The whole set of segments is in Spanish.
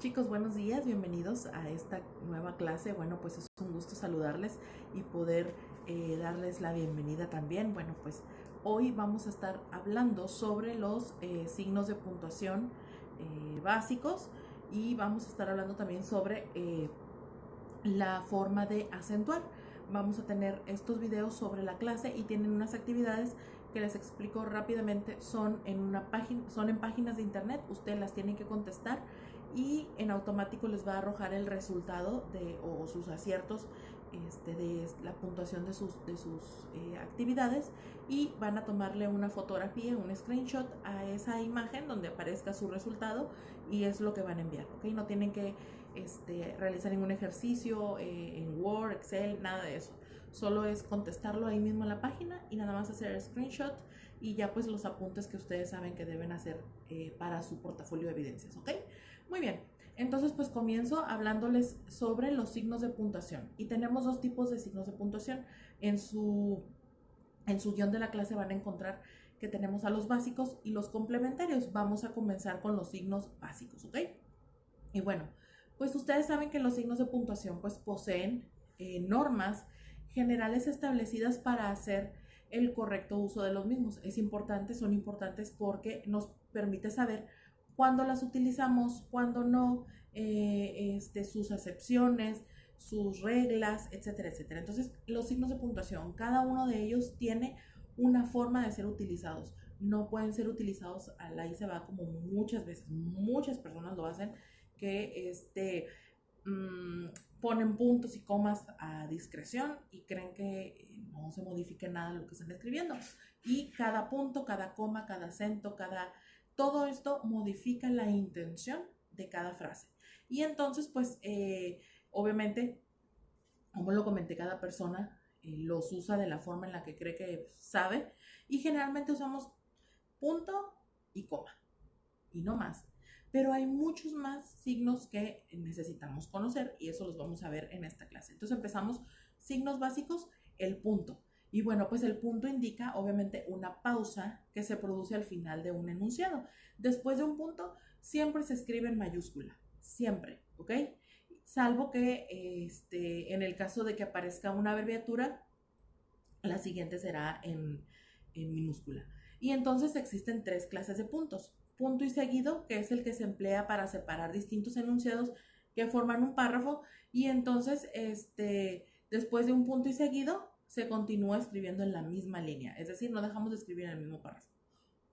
Chicos, buenos días, bienvenidos a esta nueva clase. Bueno, pues es un gusto saludarles y poder darles la bienvenida también. Bueno, pues hoy vamos a estar hablando sobre los signos de puntuación básicos y vamos a estar hablando también sobre la forma de acentuar. Vamos a tener estos videos sobre la clase y tienen unas actividades que les explico rápidamente. Son en páginas de internet, ustedes las tienen que contestar y en automático les va a arrojar el resultado o sus aciertos de la puntuación de sus actividades, y van a tomarle una fotografía, un screenshot a esa imagen donde aparezca su resultado, y es lo que van a enviar, ¿ok? No tienen que realizar ningún ejercicio en Word, Excel, nada de eso. Solo es contestarlo ahí mismo en la página y nada más hacer el screenshot y ya pues los apuntes que ustedes saben que deben hacer para su portafolio de evidencias, ¿ok? Muy bien, entonces pues comienzo hablándoles sobre los signos de puntuación, y tenemos dos tipos de signos de puntuación. En su guión de la clase van a encontrar que tenemos a los básicos y los complementarios. Vamos a comenzar con los signos básicos, ¿ok? Y bueno, pues ustedes saben que los signos de puntuación pues poseen normas generales establecidas para hacer el correcto uso de los mismos. Son importantes porque nos permite saber cuándo las utilizamos, cuándo no, sus acepciones, sus reglas, etcétera, etcétera. Entonces, los signos de puntuación, cada uno de ellos tiene una forma de ser utilizados. No pueden ser utilizados a la y se va, como muchas veces, muchas personas lo hacen, que ponen puntos y comas a discreción y creen que no se modifique nada lo que están escribiendo. Y cada punto, cada coma, cada acento, todo esto modifica la intención de cada frase. Y entonces, pues, obviamente, como lo comenté, cada persona los usa de la forma en la que cree que sabe, y generalmente usamos punto y coma y no más. Pero hay muchos más signos que necesitamos conocer y eso los vamos a ver en esta clase. Entonces empezamos. Signos básicos, el punto. Y bueno, pues el punto indica obviamente una pausa que se produce al final de un enunciado. Después de un punto siempre se escribe en mayúscula, siempre, ¿ok? Salvo que en el caso de que aparezca una abreviatura, la siguiente será en minúscula. Y entonces existen tres clases de puntos. Punto y seguido, que es el que se emplea para separar distintos enunciados que forman un párrafo, y entonces después de un punto y seguido se continúa escribiendo en la misma línea, es decir, no dejamos de escribir en el mismo párrafo.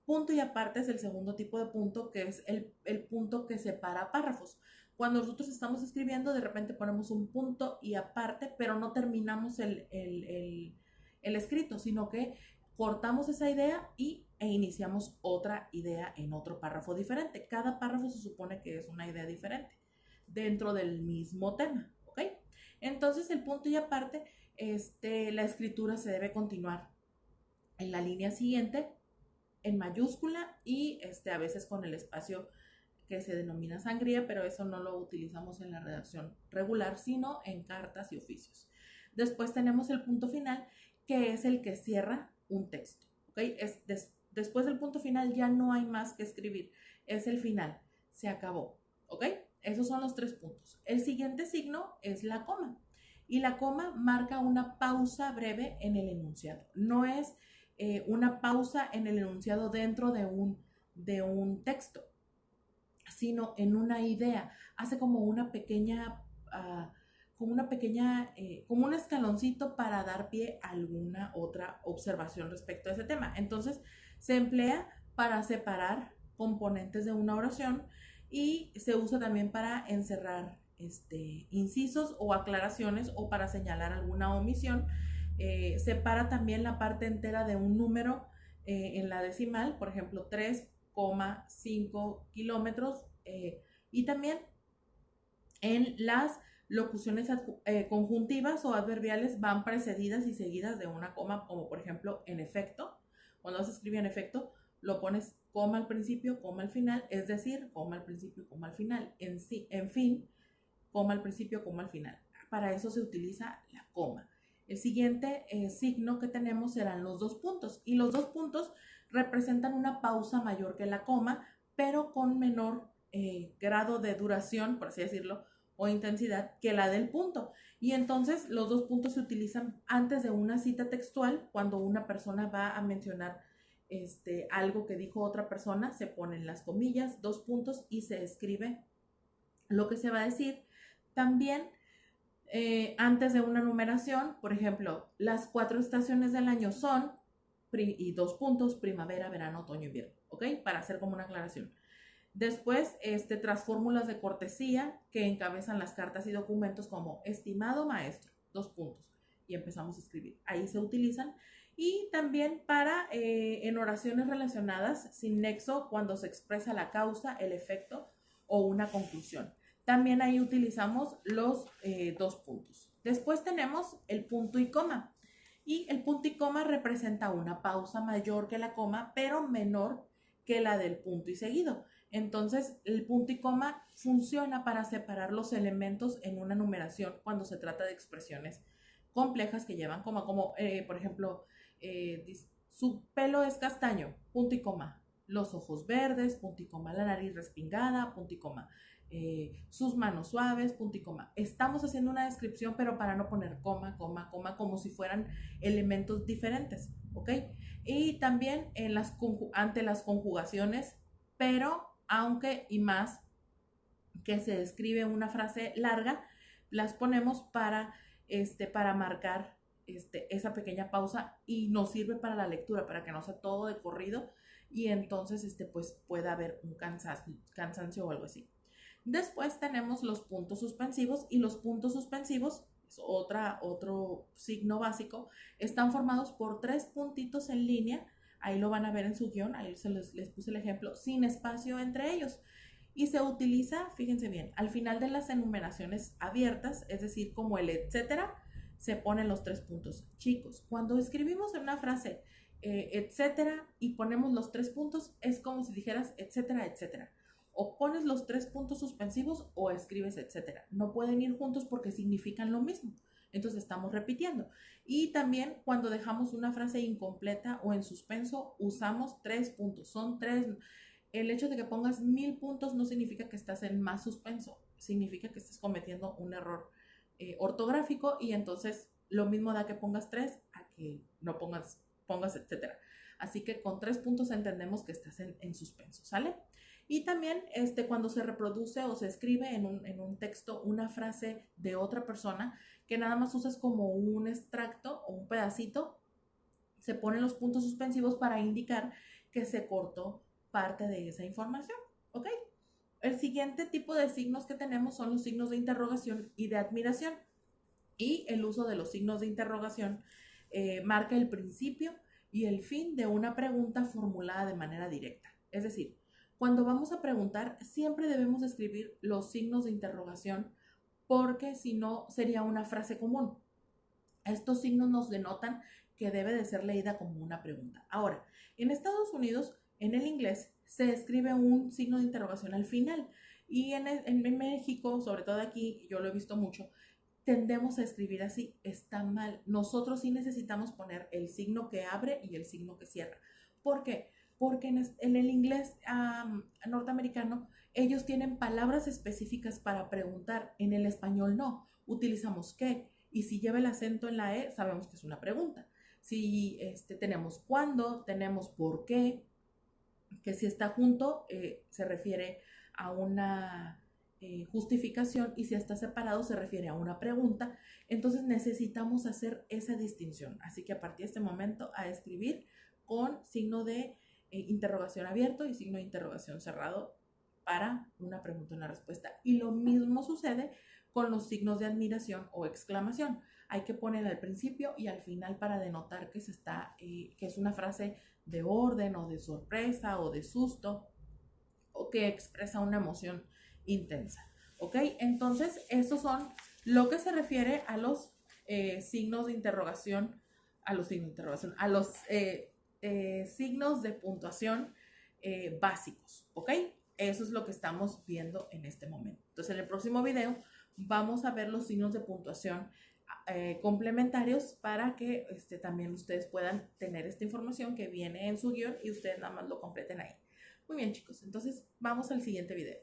Punto y aparte es el segundo tipo de punto, que es el punto que separa párrafos. Cuando nosotros estamos escribiendo, de repente ponemos un punto y aparte, pero no terminamos el escrito, sino que cortamos esa idea e iniciamos otra idea en otro párrafo diferente. Cada párrafo se supone que es una idea diferente dentro del mismo tema, ¿ok? Entonces el punto y aparte, la escritura se debe continuar en la línea siguiente en mayúscula y a veces con el espacio que se denomina sangría, pero eso no lo utilizamos en la redacción regular, sino en cartas y oficios. Después tenemos el punto final, que es el que cierra un texto, ¿ok? Después del punto final ya no hay más que escribir, es el final, se acabó, ¿ok? Esos son los tres puntos. El siguiente signo es la coma, y la coma marca una pausa breve en el enunciado. No es una pausa en el enunciado dentro de un texto, sino en una idea. Hace como una pequeña, como un escaloncito para dar pie a alguna otra observación respecto a ese tema. Entonces se emplea para separar componentes de una oración y se usa también para encerrar incisos o aclaraciones, o para señalar alguna omisión. Separa también la parte entera de un número en la decimal, por ejemplo 3,5 kilómetros, y también en las locuciones conjuntivas o adverbiales van precedidas y seguidas de una coma, como por ejemplo en efecto. Cuando se escribe en efecto, lo pones coma al principio, coma al final, es decir, coma al principio, coma al final. En fin, coma al principio, coma al final. Para eso se utiliza la coma. El siguiente signo que tenemos serán los dos puntos, y los dos puntos representan una pausa mayor que la coma, pero con menor grado de duración, por así decirlo, o intensidad que la del punto. Y entonces los dos puntos se utilizan antes de una cita textual. Cuando una persona va a mencionar algo que dijo otra persona, se ponen las comillas, dos puntos y se escribe lo que se va a decir. También antes de una numeración, por ejemplo, las 4 estaciones del año son, y dos puntos, primavera, verano, otoño, invierno, ¿ok? Para hacer como una aclaración. Después, tras fórmulas de cortesía que encabezan las cartas y documentos como estimado maestro, dos puntos, y empezamos a escribir. Ahí se utilizan. Y también para en oraciones relacionadas sin nexo cuando se expresa la causa, el efecto o una conclusión. También ahí utilizamos los dos puntos. Después tenemos el punto y coma. Y el punto y coma representa una pausa mayor que la coma, pero menor que la del punto y seguido. Entonces, el punto y coma funciona para separar los elementos en una numeración cuando se trata de expresiones complejas que llevan coma, como por ejemplo, su pelo es castaño, punto y coma, los ojos verdes, punto y coma, la nariz respingada, punto y coma, sus manos suaves, punto y coma. Estamos haciendo una descripción, pero para no poner coma, coma, coma, como si fueran elementos diferentes, ¿ok? Y también ante las conjugaciones, pero aunque y más que se describe una frase larga, las ponemos para marcar esa pequeña pausa y nos sirve para la lectura, para que no sea todo de corrido y entonces pues pueda haber un cansancio o algo así. Después tenemos los puntos suspensivos y los puntos suspensivos, es otro signo básico, están formados por 3 puntitos en línea. Ahí lo van a ver en su guión, ahí les puse el ejemplo, sin espacio entre ellos. Y se utiliza, fíjense bien, al final de las enumeraciones abiertas, es decir, como el etcétera, se ponen los 3 puntos chicos. Cuando escribimos en una frase etcétera y ponemos los 3 puntos, es como si dijeras etcétera, etcétera. O pones los 3 puntos suspensivos o escribes etcétera. No pueden ir juntos porque significan lo mismo. Entonces estamos repitiendo. Y también cuando dejamos una frase incompleta o en suspenso, usamos 3 puntos. Son 3. El hecho de que pongas 1000 puntos no significa que estás en más suspenso. Significa que estás cometiendo un error ortográfico y entonces lo mismo da que pongas 3 a que no pongas etcétera. Así que con 3 puntos entendemos que estás en suspenso, ¿sale? Y también cuando se reproduce o se escribe en un texto una frase de otra persona que nada más usas como un extracto o un pedacito, se ponen los puntos suspensivos para indicar que se cortó parte de esa información, ¿ok? El siguiente tipo de signos que tenemos son los signos de interrogación y de admiración. Y el uso de los signos de interrogación marca el principio y el fin de una pregunta formulada de manera directa. Es decir, cuando vamos a preguntar, siempre debemos escribir los signos de interrogación porque si no sería una frase común. Estos signos nos denotan que debe de ser leída como una pregunta. Ahora, en Estados Unidos, en el inglés, se escribe un signo de interrogación al final. Y en México, sobre todo aquí, yo lo he visto mucho, tendemos a escribir así, está mal. Nosotros sí necesitamos poner el signo que abre y el signo que cierra. ¿Por qué? Porque en el inglés norteamericano ellos tienen palabras específicas para preguntar, en el español no, utilizamos qué, y si lleva el acento en la E, sabemos que es una pregunta. Si tenemos cuándo, tenemos por qué, que si está junto se refiere a una justificación y si está separado se refiere a una pregunta. Entonces necesitamos hacer esa distinción. Así que a partir de este momento a escribir con signo de interrogación abierto y signo de interrogación cerrado para una pregunta y una respuesta. Y lo mismo sucede con los signos de admiración o exclamación. Hay que poner al principio y al final para denotar que que es una frase de orden o de sorpresa o de susto o que expresa una emoción intensa. ¿Ok? Entonces, estos son lo que se refiere a los signos de interrogación, a los signos de puntuación básicos. ¿Ok? Eso es lo que estamos viendo en este momento. Entonces, en el próximo video vamos a ver los signos de puntuación complementarios para que también ustedes puedan tener esta información que viene en su guión y ustedes nada más lo completen ahí. Muy bien, chicos, entonces vamos al siguiente video.